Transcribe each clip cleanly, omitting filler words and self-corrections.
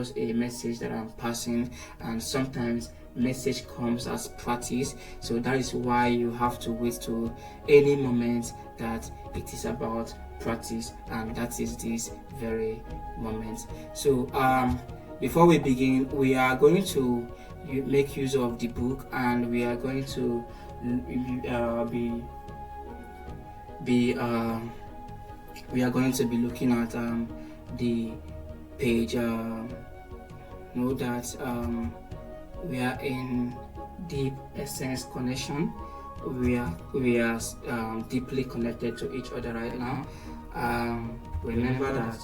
just a message that I'm passing, and sometimes message comes as practice. So that is why you have to wait to any moment that it is about practice, and that is this very moment. So before we begin, we are going to make use of the book, and we are going to we are going to be looking at the page. Know that we are in deep essence connection. We are deeply connected to each other right now. Remember that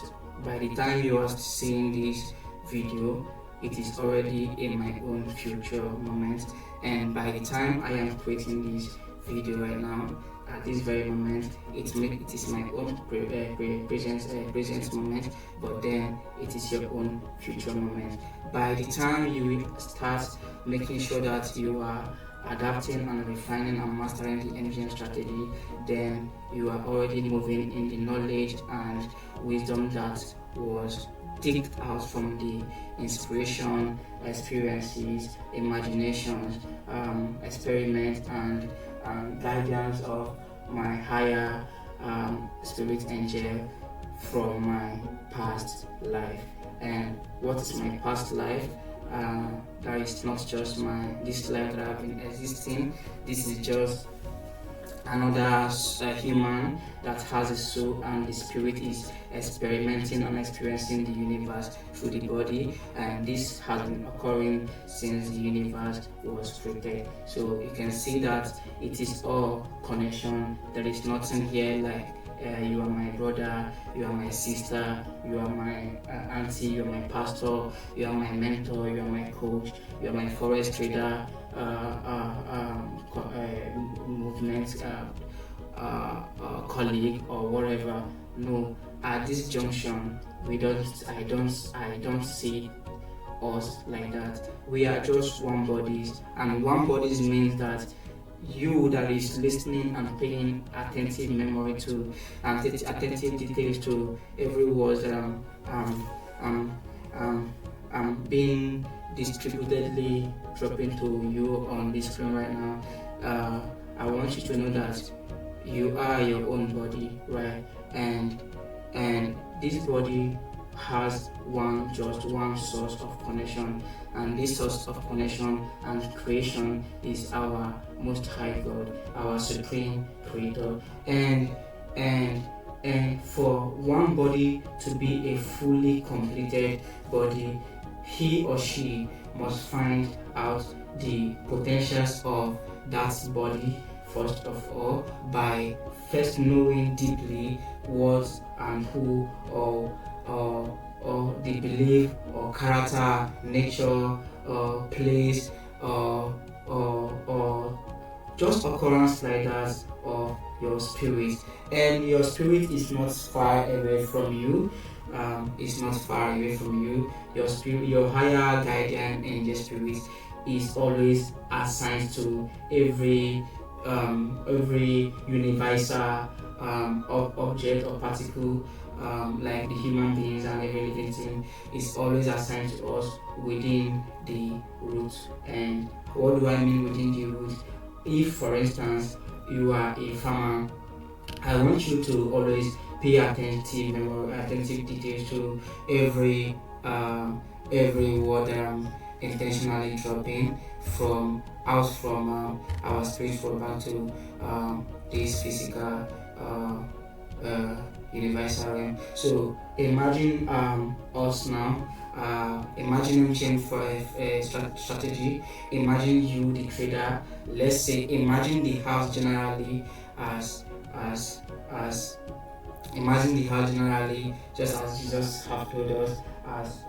by the time you are seeing this video, it is already in my own future moment, and by the time I am creating this video right now, at this very moment, it is my own present moment, but then it is your own future moment. By the time you start making sure that you are adapting and refining and mastering the MGM strategy, then you are already moving in the knowledge and wisdom that was digged out from the inspiration, experiences, imaginations, experiments, and guidance of my higher spirit angel from my past life. And what is my past life? That is not just this life that I've been existing. This is just another human that has a soul, and the spirit is experimenting and experiencing the universe through the body, and this has been occurring since the universe was created. So you can see that it is all connection. There is nothing here like you are my brother, you are my sister, you are my auntie, you are my pastor, you are my mentor, you are my coach, you are my forex trader, movement colleague or whatever. No, at this junction, I don't see us like that. We are just one body, and one body means that you that is listening and paying attentive memory to and attentive details to every word that I'm being distributedly dropping to you on this screen right now. I want you to know that you are your own body, right? And this body has just one source of connection, and this source of connection and creation is our most high God, our supreme creator. And for one body to be a fully completed body, he or she must find out the potentials of that body first of all, by first knowing deeply what and who or the belief or character, nature, or place, or just occurrence like that of your spirit. And your spirit is not far away from you. It's not far away from you. Your spirit, your higher guardian angel spirit, is always assigned to every universal object or particle, like the human beings and every living thing, is always assigned to us within the root. And what do I mean within the root? If, for instance, you are a farmer, I want you to always pay attentive details to every word that I'm intentionally dropping from our spiritual back to this physical universal realm. So imagine us now. Imagine change for a strategy. Imagine you, the trader. Let's say, imagine the house generally as imagine the house generally, just as Jesus have told us, as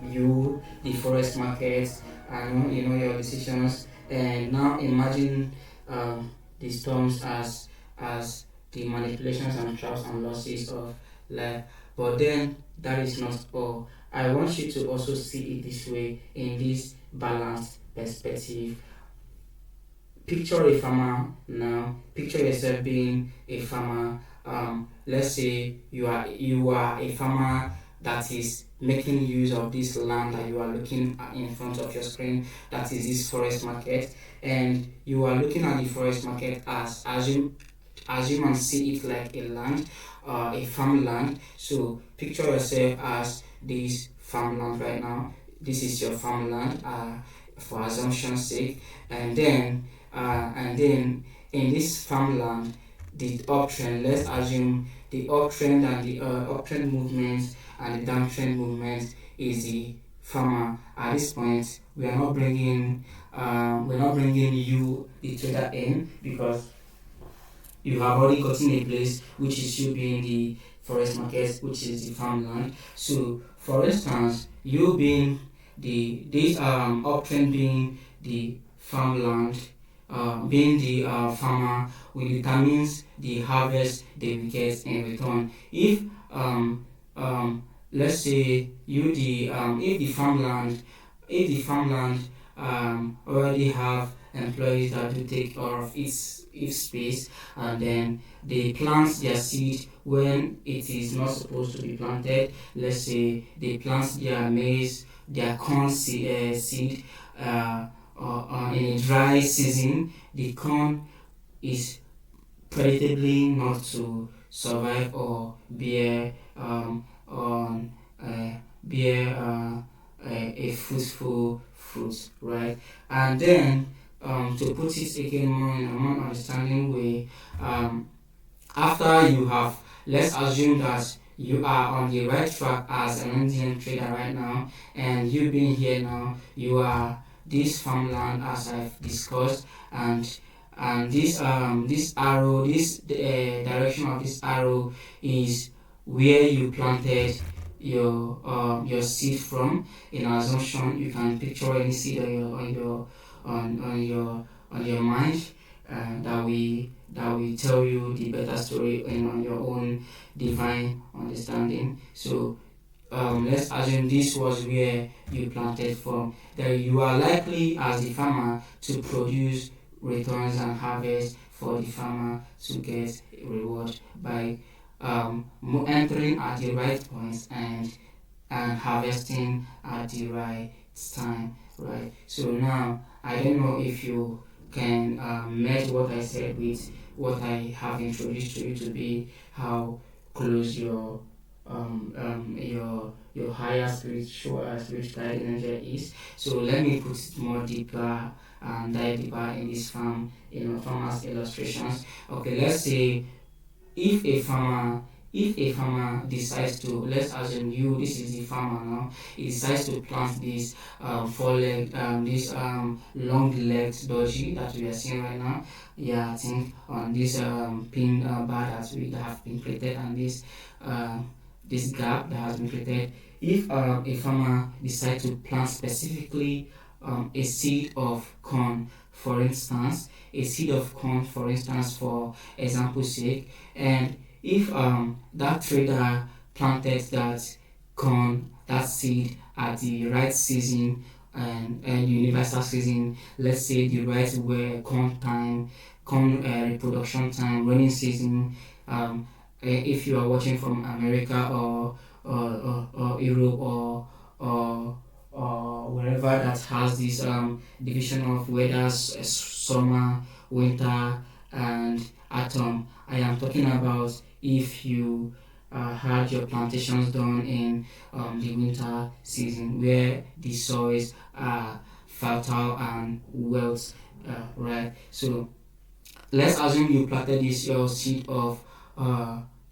you, the forest markets, and your decisions. And now imagine the storms as the manipulations and traps and losses of life. But then that is not all. I want you to also see it this way, in this balanced perspective. Picture a farmer now. Picture yourself being a farmer. Let's say you are a farmer that is making use of this land that you are looking at in front of your screen, that is this Forex market, and you are looking at the Forex market as assume and see it like a land, a farmland. So picture yourself as this farmland right now. This is your farmland, for assumption's sake, and then in this farmland, the uptrend. Let's assume the uptrend and the uptrend movement and the downtrend movement is the farmer. At this point, we're not bringing you the trader in, because you have already gotten a place which is you being the forest market, which is the farmland. So for instance, you being this uptrend being the farmland, being the farmer, will determines the harvest they will get in return. If let's say you the if the farmland already have employees that do take care of its space, and then they plant their seed when it is not supposed to be planted. Let's say they plant their maize, their corn seed in a dry season. The corn is predictably not to survive or bear a fruitful fruit, right? And then to put it again more in a more understanding way, after you have, let's assume that you are on the right track as an Indian trader right now, and you being here now, you are this farmland as I've discussed, and this arrow, this direction of this arrow is where you planted your seed from. In assumption, you can picture any seed on your mind, that we tell you the better story and on your own divine understanding. So let's assume this was where you planted from. Then you are likely as the farmer to produce returns and harvest for the farmer to get reward by entering at the right points and harvesting at the right time, right? So now I don't know if you can match what I said with what I have introduced to you to be how close your higher spiritual energy is. So let me put it more deeper and dive deeper in this farmers illustrations. Okay, let's say if a farmer decides to, let's assume you, this is the farmer now, he decides to plant this this long-legged dodgy that we are seeing right now. Yeah, I think on this pin bar that have been created, and this gap that has been created. If a farmer decides to plant specifically a seed of corn, for instance, for example's sake, and if that trader planted that seed at the right season and universal season, let's say the right where corn reproduction time, rainy season, if you are watching from America or Europe or wherever that has this division of weather, summer, winter, and autumn. I am talking about if you had your plantations done in the winter season, where the soils are fertile and wealth, right? So let's assume you planted your seed of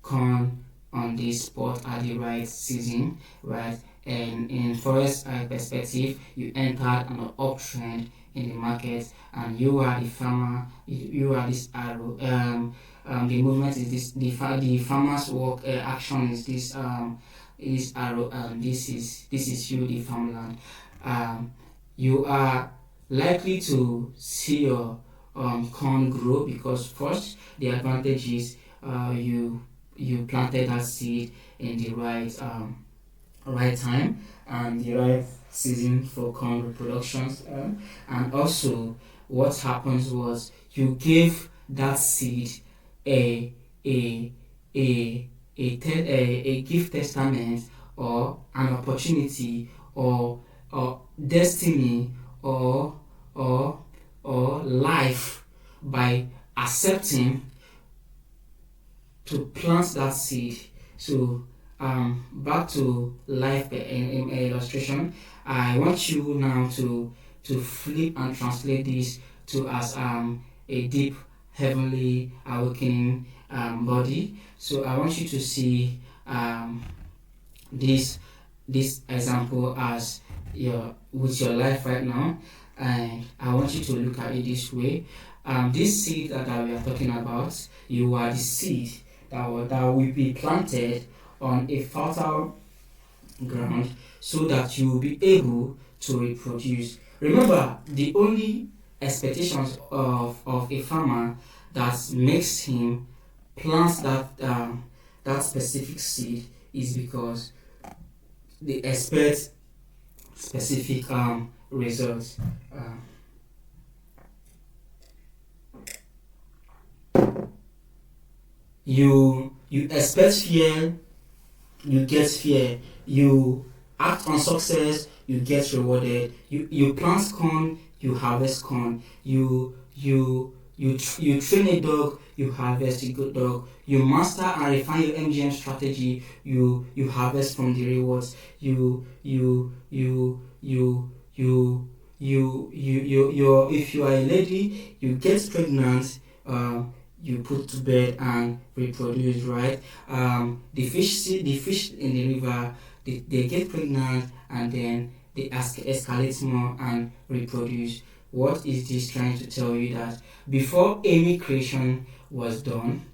corn on this spot at the right season, right? And in forest perspective, you entered an uptrend in the market, and you are the farmer. You are this arrow. The movement is this. The farmer's work action is this arrow, and this is you, the farmland. You are likely to see your corn grow, because first the advantage is you planted that seed in the right time and the right season for corn reproductions, and also what happens was you gave that seed a a gift testament or an opportunity or destiny or life by accepting to plant that seed. So back to life in illustration. I want you now to flip and translate this to as a deep heavenly awakening body. So I want you to see this example as with your life right now, and I want you to look at it this way. This seed that we are talking about, you are the seed that will be planted on a fertile ground so that you will be able to reproduce. Remember, the only expectations of a farmer that makes him plant that specific seed is because they expect specific results. You expect fear, you get fear. You act on success, you get rewarded. You plant corn, you harvest corn. You train a dog, you harvest a good dog. You master and refine your MGM strategy, you harvest from the rewards. If you are a lady, you get pregnant, you put to bed and reproduce, right? The fish in the river, they get pregnant and then they escalate more and reproduce. What is this trying to tell you? That before any creation was done,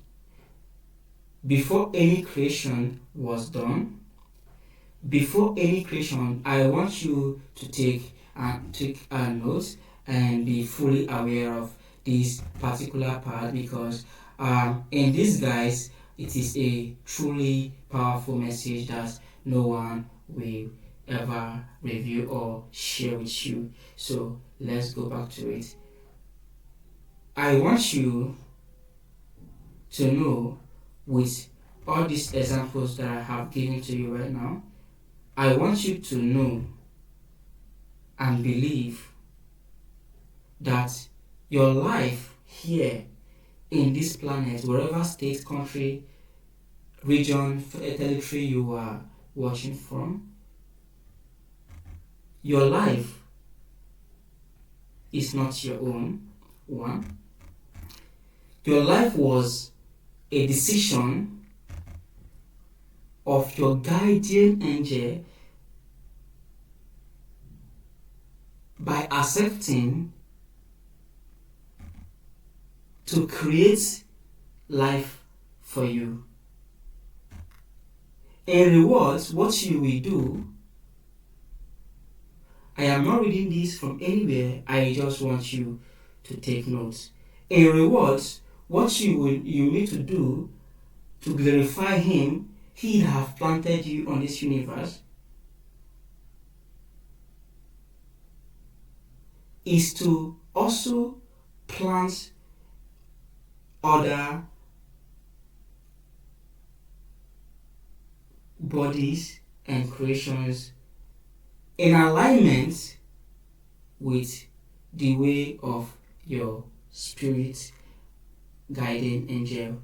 I want you to take a note and be fully aware of this particular part, because in this, guys, it is a truly powerful message that no one will ever review or share with you. So let's go back to it. I want you to know, with all these examples that I have given to you right now, I want you to know and believe that your life here in this planet, wherever state, country, region, territory you are watching from, your life is not your own. One, your life was a decision of your guardian angel by accepting to create life for you. In rewards, what you will do, I am not reading this from anywhere, I just want you to take notes. In rewards, what you need to do to glorify him, he have planted you on this universe, is to also plant other bodies and creations in alignment with the way of your spirit guiding angel.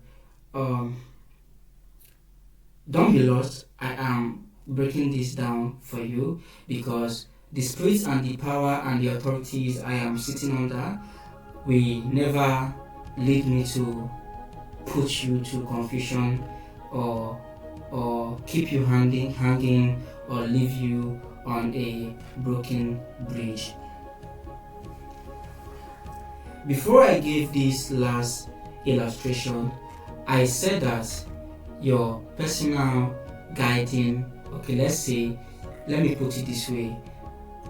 Don't be lost. I am breaking this down for you because the spirits and the power and the authorities I am sitting under will never lead me to put you to confusion or keep you hanging or leave you on a broken bridge. Before I gave this last illustration, I said that your personal guiding, okay, let me put it this way,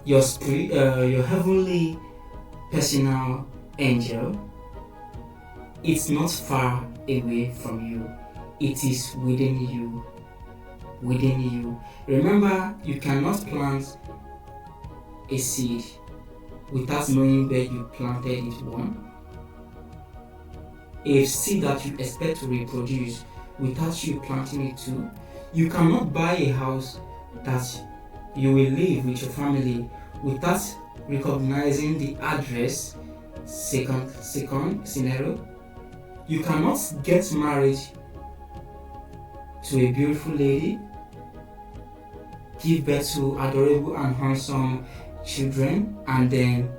your spirit, your heavenly personal angel, it's not far away from you. It is within you. Remember, you cannot plant a seed without knowing where you planted it. One, a seed that you expect to reproduce without you planting it. Two, you cannot buy a house that you will live with your family without recognizing the address. Second scenario, you cannot get married to a beautiful lady, give birth to adorable and handsome children, and then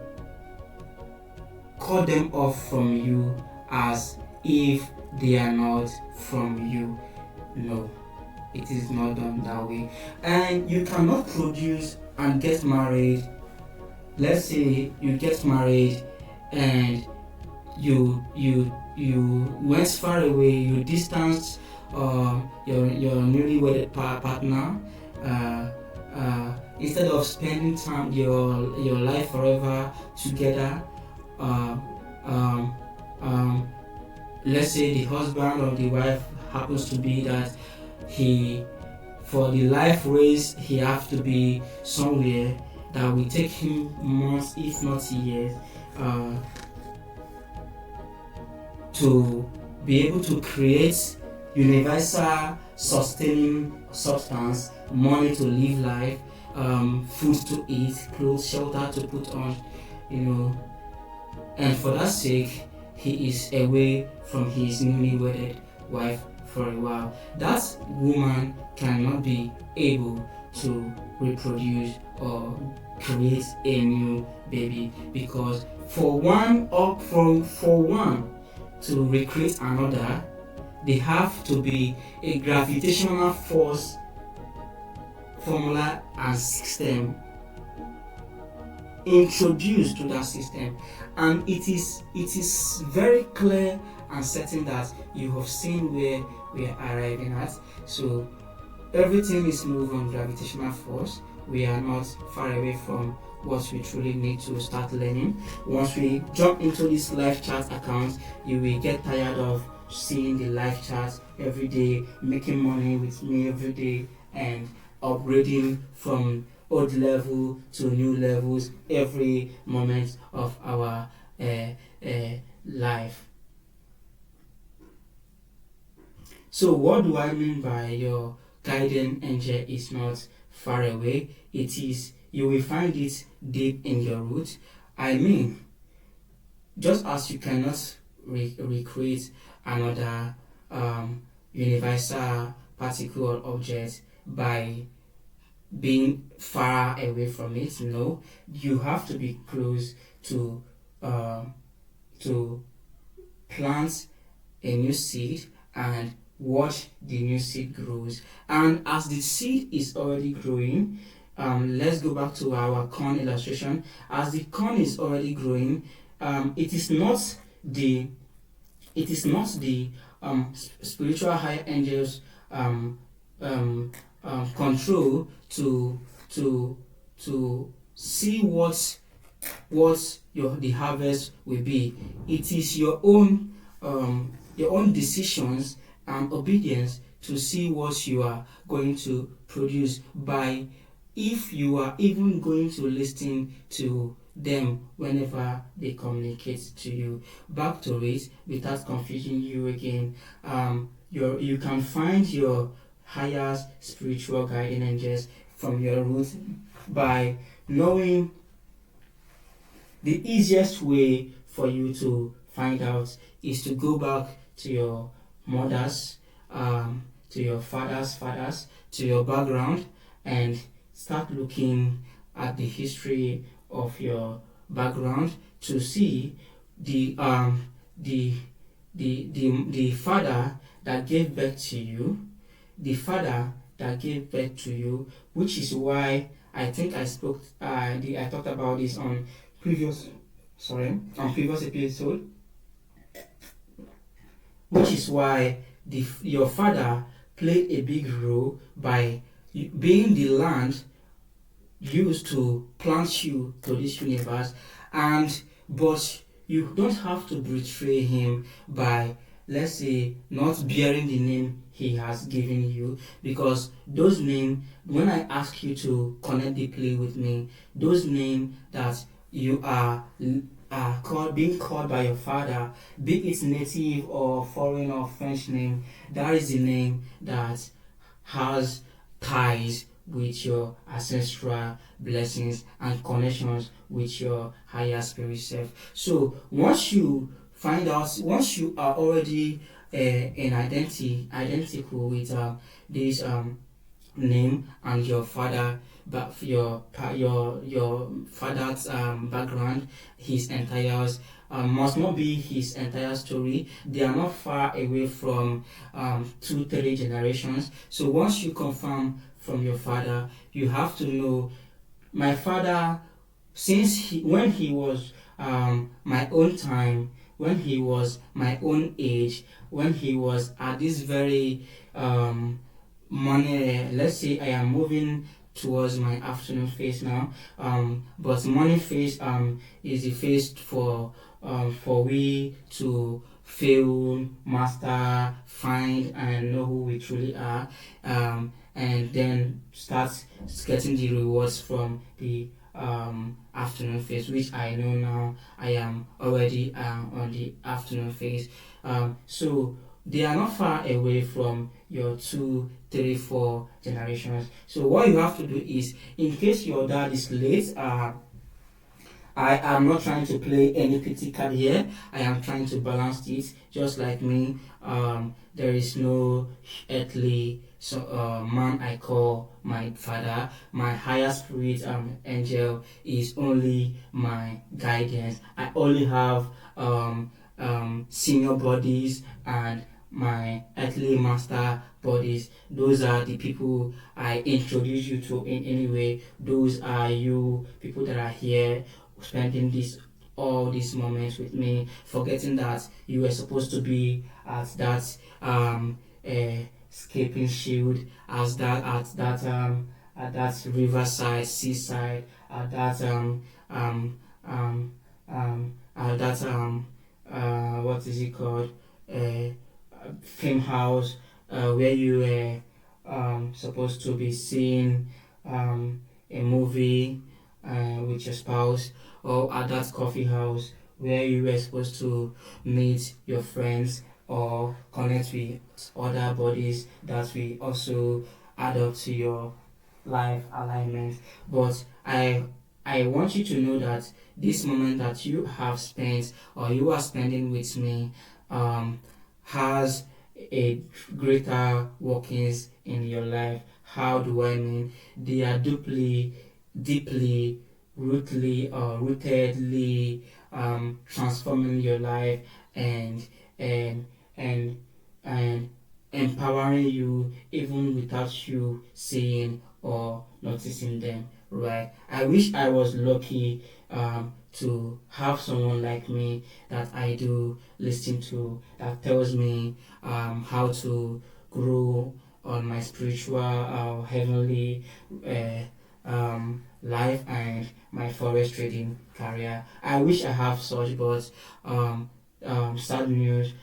cut them off from you as if they are not from you. No, it is not done that way. And you cannot produce and get married. Let's say you get married and you went far away, you distanced your newly wedded partner, instead of spending time your life forever together. Let's say the husband or the wife happens to be that for the life race he has to be somewhere that will take him months if not years to be able to create universal sustaining substance, money to live life, food to eat, clothes, shelter to put on, and for that sake he is away from his newly wedded wife for a while. That woman cannot be able to reproduce or create a new baby, because for one to recreate another, they have to be a gravitational force formula and system introduced to that system, and it is very clear and certain that you have seen where we are arriving at. So everything is moved on gravitational force. We are not far away from what we truly need to start learning. Once we jump into this life chart account, you will get tired of seeing the life charts every day, making money with me every day, and upgrading from old level to new levels every moment of our life. So what do I mean by your guardian angel is not far away? It is, you will find it deep in your root. I mean, just as you cannot recreate another universal particle or object by being far away from it, no, you have to be close to plant a new seed and watch the new seed grows. And as the seed is already growing, let's go back to our corn illustration. As the corn is already growing, it is not the spiritual higher angels control to see what the harvest will be. It is your own decisions and obedience to see what you are going to produce, by if you are even going to listen to them whenever they communicate to you. Back to it, without confusing you again, you can find your highest spiritual guiding angels from your roots by knowing the easiest way for you to find out is to go back to your mothers, to your fathers, to your background, and start looking at the history of your background to see the father that gave birth to you, which is why I think I talked about this on previous episode, which is why your father played a big role by being the land used to plant you to this universe, but you don't have to betray him by, let's say, not bearing the name he has given you, because those names, when I ask you to connect deeply with me, those names that you are being called by your father, be it native or foreign or French name, that is the name that has ties with your ancestral blessings and connections with your higher spirit self. So once you are already in identical with this name and your father, but your father's background, his entire must not be his entire story. They are not far away from 2-3 generations. So once you confirm from your father, you have to know my father, since when he was my own time, when he was my own age, when he was at this very morning, let's say I am moving towards my afternoon phase now, but morning phase is the phase for we to fail, master, find, and know who we truly are, and then start getting the rewards from the afternoon phase, which I know now I am already on the afternoon phase. So they are not far away from your 2, 3, 4 generations. So what you have to do is, in case your dad is late, I am not trying to play any pity card here. I am trying to balance it. Just like me, there is no earthly man I call my father. My higher spirit angel is only my guidance. I only have senior bodies and my earthly master bodies. Those are the people I introduce you to in any way. Those are you people that are here spending this all these moments with me, forgetting that you were supposed to be at that escaping shield, as that at that riverside, seaside, at that at that what is it called, film house, where you were supposed to be seeing a movie with your spouse, or at that coffee house where you were supposed to meet your friends or connect with other bodies that will also add up to your life alignment. But I want you to know that this moment that you have spent or you are spending with me has a greater workings in your life. How do I mean? They are deeply, rootedly transforming your life, and and and and empowering you even without you seeing or noticing them. Right? I wish I was lucky to have someone like me that I do listen to, that tells me how to grow on my spiritual heavenly life and my forex trading career. I wish I have such, but sad news.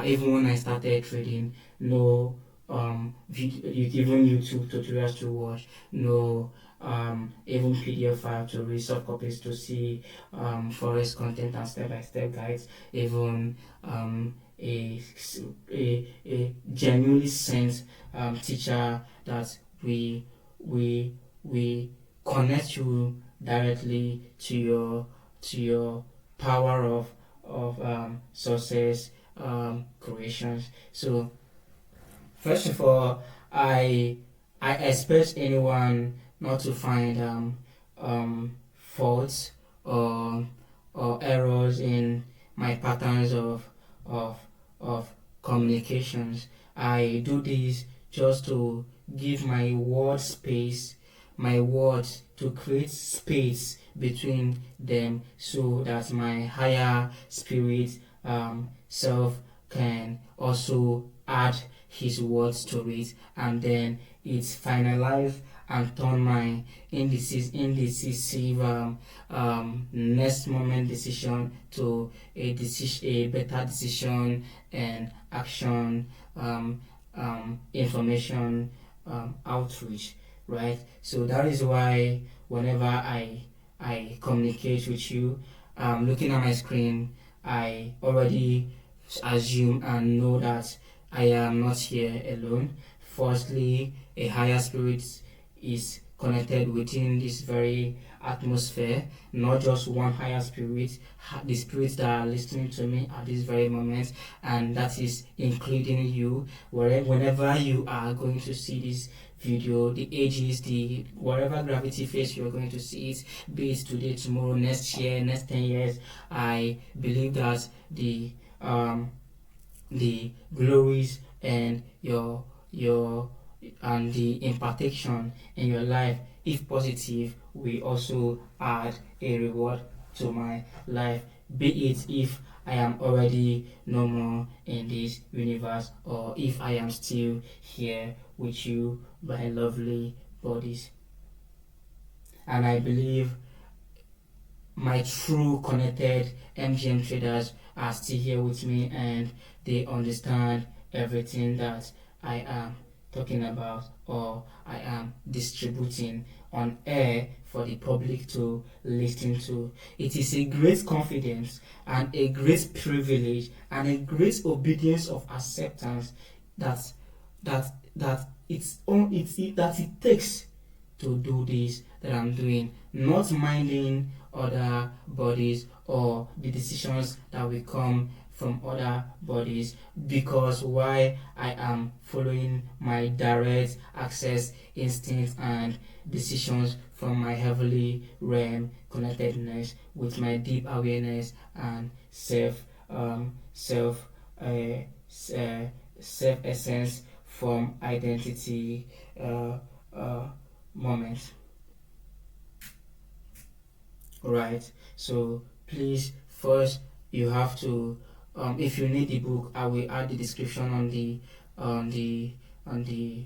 Even when I started trading, no even YouTube tutorials to watch, no even PDF file to read, soft copies to see, forex content and step-by-step guides, even a, a genuinely sent teacher that we connect you directly to your power of success creations. So first of all, I expect anyone not to find faults or errors in my patterns of of communications. I do this just to give my word space, my words to create space between them, so that my higher spirit self can also add his words to it, and then it's finalized and turn my indecisive next moment decision to a better decision and action, information outreach, right? So that is why whenever I communicate with you, looking at my screen, I already assume and know that I am not here alone. Firstly, a higher spirit is connected within this very atmosphere, not just one higher spirit, the spirits that are listening to me at this very moment, and that is including you. Whenever you are going to see this video, the ages, the whatever gravity phase you're going to see it, be it today, tomorrow, next year, next 10 years, I believe that the glories and your and the impartation in your life, if positive, will also add a reward to my life, be it if I am already no more in this universe, or if I am still here with you, my lovely bodies. And I believe my true connected MGM traders are still here with me, and they understand everything that I am talking about or I am distributing on air for the public to listen to. It is a great confidence and a great privilege and a great obedience of acceptance that it takes to do this that I'm doing, not minding other bodies or the decisions that will come from other bodies, because why I am following my direct access instincts and decisions from my heavenly realm connectedness with my deep awareness and self essence from identity moments. Right, so please, first you have to, if you need the book, I will add the description on the on the on the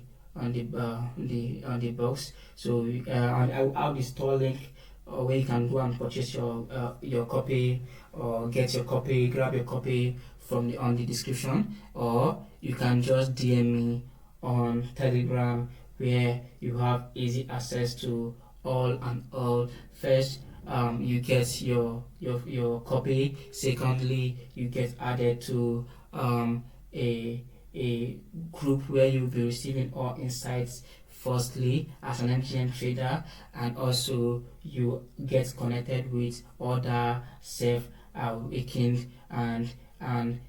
on the box. So I will add the store link where you can go and purchase your copy, or get your copy, grab your copy from the on the description, or you can just DM me on Telegram, where you have easy access to all and all. First, you get your copy. Secondly, you get added to a group where you'll be receiving all insights. Firstly, as an MGM trader, and also you get connected with other self-awakened and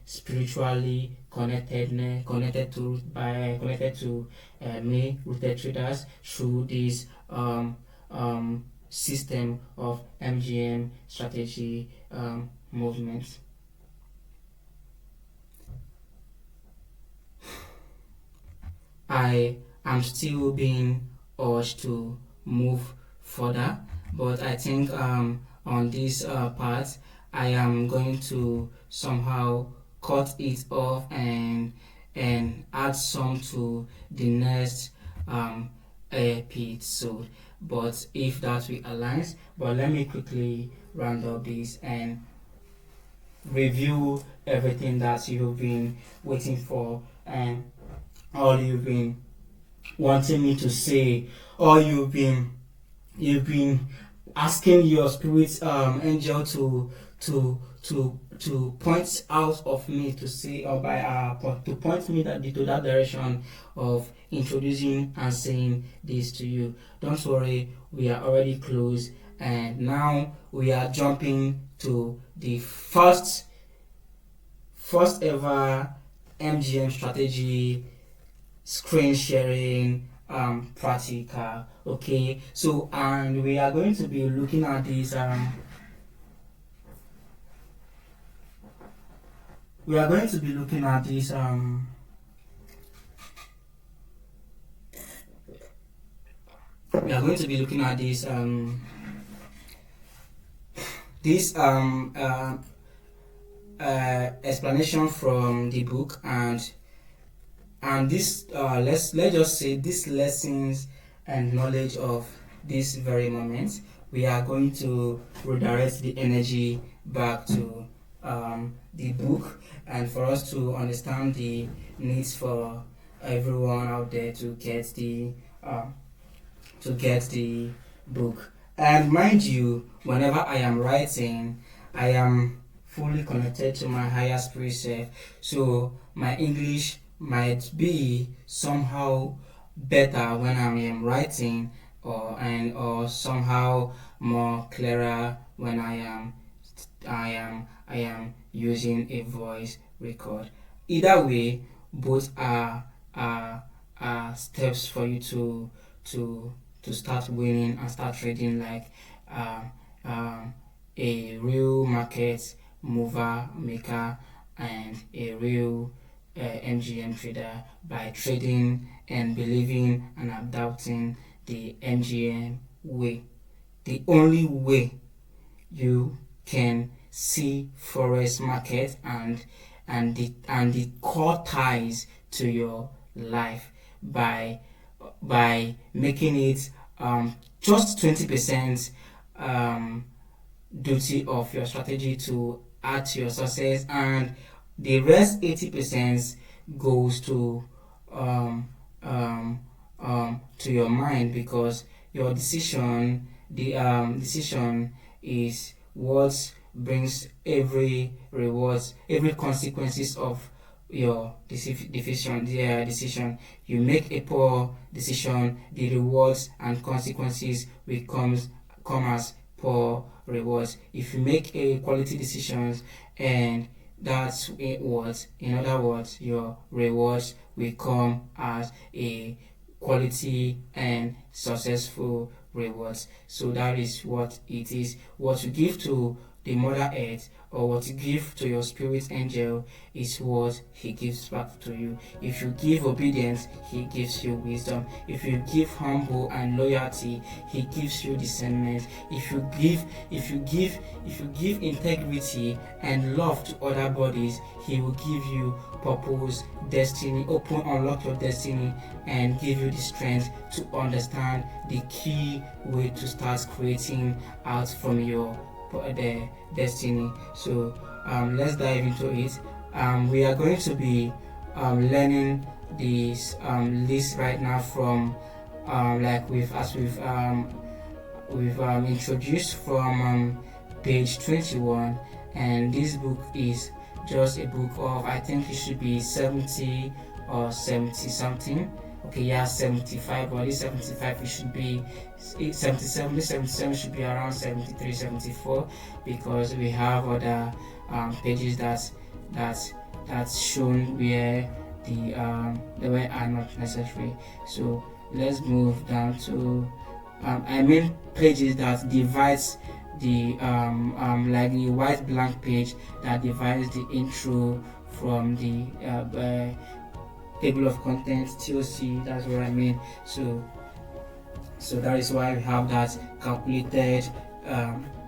spiritually connected to me rooted traders through this system of MGM strategy movements. I am still being urged to move further, but I think on this part I am going to somehow cut it off and add some to the next episode. But if that will aligns, but let me quickly round up this and review everything that you've been waiting for, and all you've been wanting me to say, or you've been asking your spirit angel to point out of me to say, or by to point me to that direction of introducing and saying this to you. Don't worry, we are already close, and now we are jumping to the first ever MGM strategy screen sharing practical. Okay, so and we are going to be looking at this we are going to be looking at this we are going to be looking at this explanation from the book, and this let's just say these lessons and knowledge of this very moment, we are going to redirect the energy back to the book, and for us to understand the needs for everyone out there to get the book. And mind you, whenever I am writing, I am fully connected to my higher spirit self, so my English might be somehow better when I am writing, or somehow more clearer when I am using a voice record. Either way, both are steps for you to to start winning and start trading like uh, um, a real market mover maker and a real MGM trader by trading and believing and adopting the MGM way. The only way you can see Forex market and the core ties to your life by making it just 20% um, duty of your strategy to add to your success, and the rest 80% goes to your mind, because your decision is what brings every rewards, every consequences of your decision. You make a poor decision, the rewards and consequences will come as poor rewards. If you make a quality decisions, and that's what, in other words, your rewards will come as a quality and successful rewards. So that is what it is. What you give to the mother earth, or what you give to your spirit angel, is what he gives back to you. If you give obedience, he gives you wisdom. If you give humble and loyalty, he gives you discernment. If you give integrity and love to other bodies, he will give you purpose, destiny, unlock your destiny, and give you the strength to understand the key way to start creating out from your the destiny. So let's dive into it. We are going to be learning this list right now from like we've introduced from page 21, and this book is just a book of, I think it should be 70 or 70 something. Okay, yeah, 75, but this 75, it should be 77. This 77 should be around 73, 74, because we have other pages that's shown where the way are not necessary. So let's move down to pages that divides the like the white blank page that divides the intro from the table of contents, TOC. That's what I mean. So that is why we have that calculated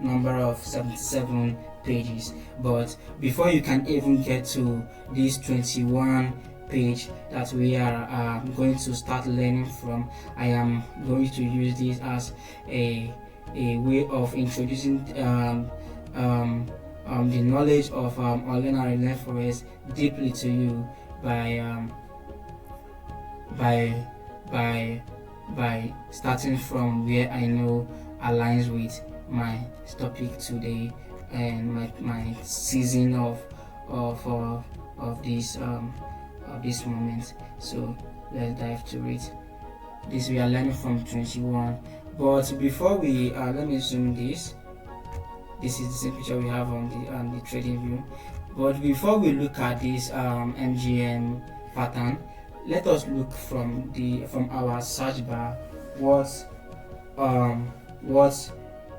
number of 77 pages. But before you can even get to this 21 page that we are going to start learning from, I am going to use this as a way of introducing the knowledge of Unlearn and Unlearn Forex deeply to you by starting from where I know aligns with my topic today and my season of this moment. So let's dive to it. This we are learning from 21. But before we let me zoom this. This is the same picture we have on the trading view. But before we look at this MGM pattern, let us look from our search bar what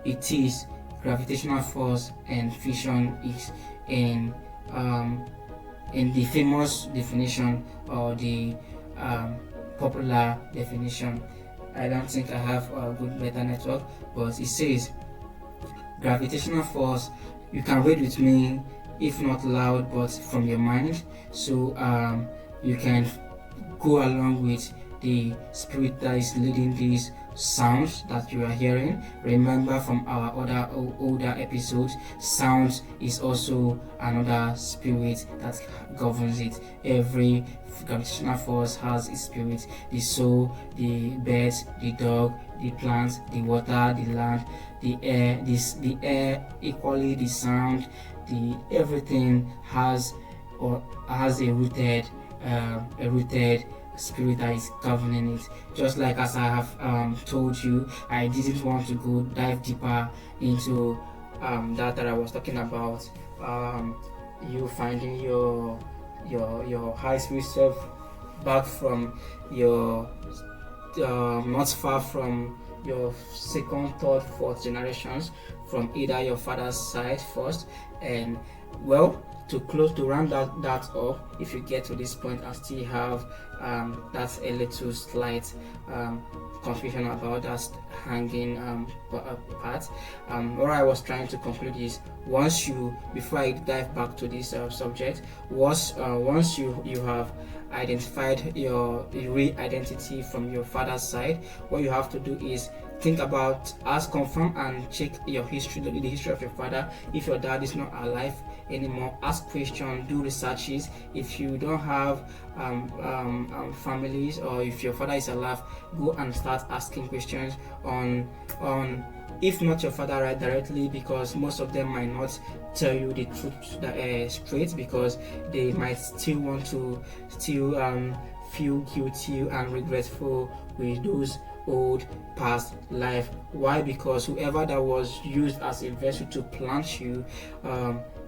it is, gravitational force and fission is in the famous definition, or the popular definition. I don't think I have a good beta network, but it says gravitational force. You can read with me, if not loud, but from your mind. So you can go along with the spirit that is leading these sounds that you are hearing. Remember from our other older episodes, sounds is also another spirit that governs it. Every gravitational force has its spirit: the soul, the birds, the dog, the plants, the water, the land, the air, the air equally, the sound, the everything has a rooted spirit that is governing it. Just like as I have told you, I didn't want to go dive deeper into that I was talking about. You finding your high spirit self back from your not far from your second, third, fourth generations from either your father's side first, and well, to round that up, if you get to this point and still have that's a little slight confusion about that hanging part, what I was trying to conclude is, before I dive back to this subject, once you have identified your real identity from your father's side, what you have to do is think about, confirm and check your history, the history of your father. If your dad is not alive anymore, ask questions, do researches. If you don't have families, or if your father is alive, go and start asking questions on if not your father right directly, because most of them might not tell you the truth straight, because they might still want to feel guilty and regretful with those old past life. Why? Because whoever that was used as a vessel to plant you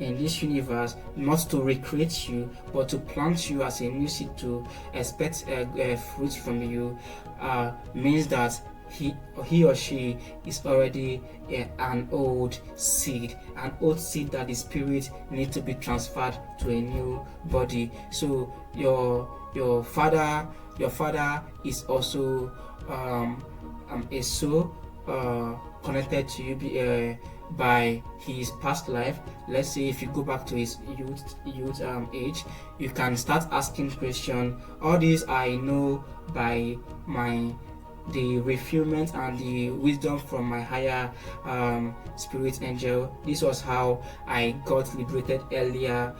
in this universe, not to recreate you, but to plant you as a new seed to expect fruits from you, means that he or she is already an old seed that the spirit needs to be transferred to a new body. So your father is also a soul connected to you by his past life. Let's say if you go back to his youth age, you can start asking questions. All these I know by the refinement and the wisdom from my higher spirit angel. This was how I got liberated earlier,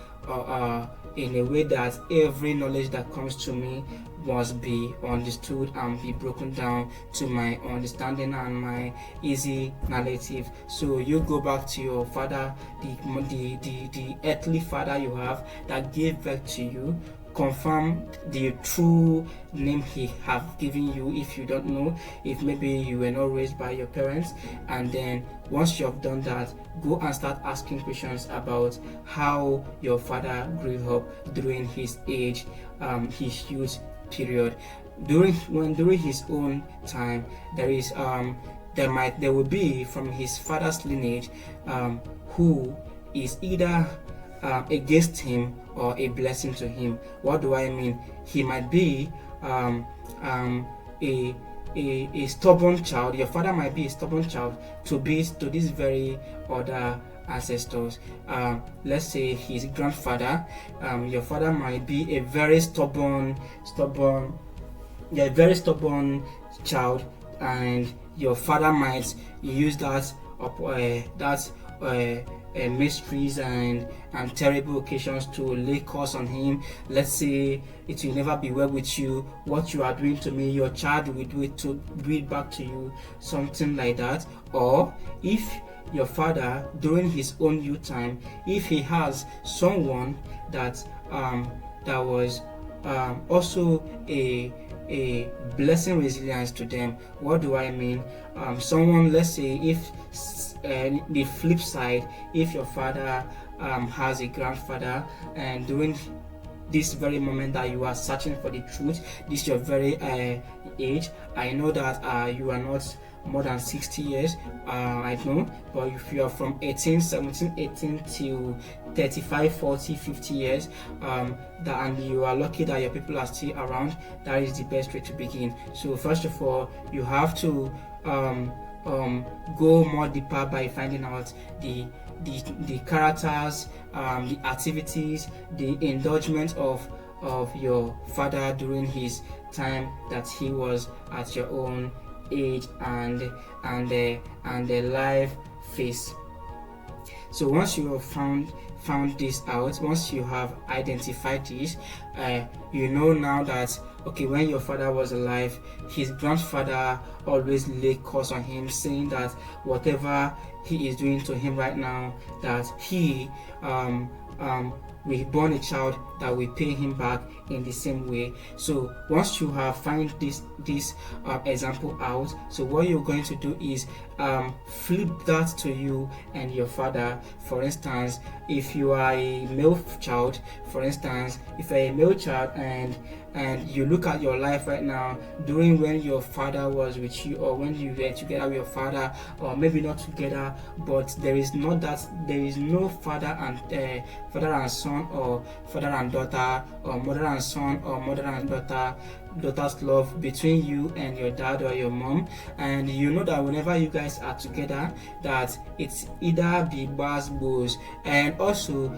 in a way that every knowledge that comes to me must be understood and be broken down to my understanding and my easy narrative. So you go back to your father, the earthly father you have that gave birth to you, confirm the true name he have given you if you don't know, if maybe you were not raised by your parents. And then once you have done that, go and start asking questions about how your father grew up during his age, his youth period. During his own time, there will be from his father's lineage who is either against him or a blessing to him. What do I mean? He might be a stubborn child. Your father might be a stubborn child to these very other ancestors. Let's say his grandfather. Your father might be a very stubborn child, and your father might use mysteries and terrible occasions to lay curse on him. Let's say it will never be well with you. What you are doing to me, your child will do it back to you, something like that. Or if your father during his own youth time, if he has someone that was also a blessing resilience to them. What do I mean? Someone, let's say if the flip side, if your father has a grandfather, and during this very moment that you are searching for the truth, this your very age, I know that you are not more than 60 years, I know, but if you are from 18, 17, 18 till 35, 40, 50 years, and you are lucky that your people are still around, that is the best way to begin. So first of all, you have to go more deeper by finding out the characters, the activities, the indulgence of your father during his time that he was at your own age and the life phase. So once you have found this out, once you have identified this, you know now that okay, when your father was alive, his grandfather always laid curse on him, saying that whatever he is doing to him right now, that he we born a child, that we pay him back in the same way. So once you have find this example out, so what you're going to do is flip that to you and your father. For instance, if you are a male child, for instance, if you're a male child and you look at your life right now during when your father was with you, or when you were together with your father, or maybe not together, but there is no father and son, or father and daughter, or mother and son, or mother and daughter's love between you and your dad or your mom. And you know that whenever you guys are together, that it's either be bars, boos. And also